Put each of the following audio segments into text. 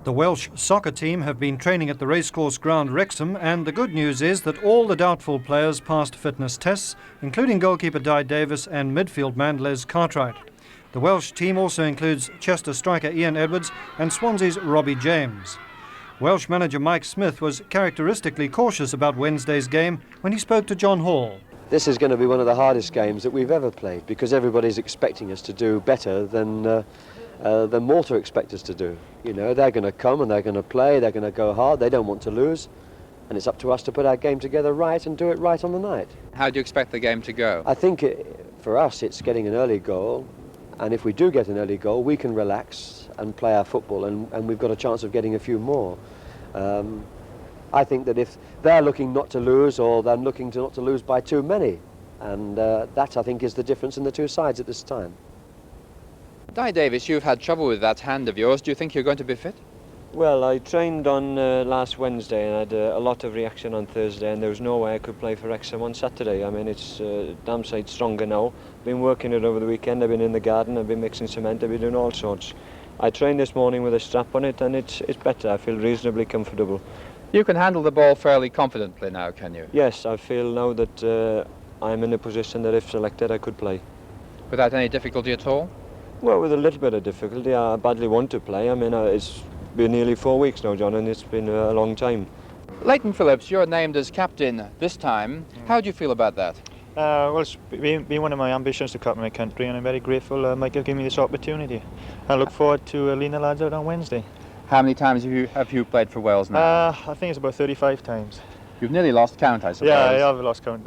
The Welsh soccer team have been training at the racecourse ground Wrexham, and the good news is that all the doubtful players passed fitness tests, including goalkeeper Di Davis and midfield man Les Cartwright. The Welsh team also includes Chester striker Ian Edwards and Swansea's Robbie James. Welsh manager Mike Smith was characteristically cautious about Wednesday's game when he spoke to John Hall. This is going to be one of the hardest games that we've ever played because everybody's expecting us to do better than Malta expect us to do. You know, they're going to come and they're going to play, they're going to go hard, they don't want to lose, and it's up to us to put our game together right and do it right on the night. How do you expect the game to go? I think for us it's getting an early goal, and if we do get an early goal we can relax and play our football, and we've got a chance of getting a few more. I think that if they're looking not to lose, or they're looking not to lose by too many, and that I think is the difference in the two sides at this time. Di Davis, you've had trouble with that hand of yours. Do you think you're going to be fit? Well, I trained on last Wednesday and had a lot of reaction on Thursday, and there was no way I could play for Wrexham on Saturday. I mean, it's damn sight stronger now. Been working it over the weekend, I've been in the garden, I've been mixing cement, I've been doing all sorts. I trained this morning with a strap on it and it's better. I feel reasonably comfortable. You can handle the ball fairly confidently now, can you? Yes, I feel now that I'm in a position that if selected I could play. Without any difficulty at all? Well, with a little bit of difficulty. I badly want to play. I mean, it's been nearly 4 weeks now, John, and it's been a long time. Leighton Phillips, you're named as captain this time. How do you feel about that? Well, it's been one of my ambitions to captain my country, and I'm very grateful Michael gave me this opportunity. I look forward to leading the lads out on Wednesday. How many times have you played for Wales now? I think it's about 35 times. You've nearly lost count, I suppose. Yeah, I have lost count.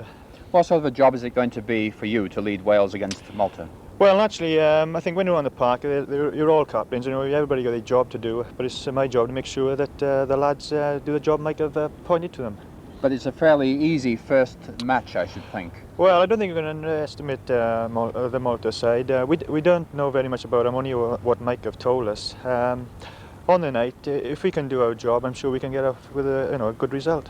What sort of a job is it going to be for you to lead Wales against Malta? Well, actually, I think when you're on the park, you're all captains, everybody got a job to do, but it's my job to make sure that the lads do the job Mike have pointed to them. But it's a fairly easy first match, I should think. Well, I don't think we're going to underestimate the Malta side. We don't know very much about them, only what Mike have told us. On the night, if we can do our job, I'm sure we can get off with a good result.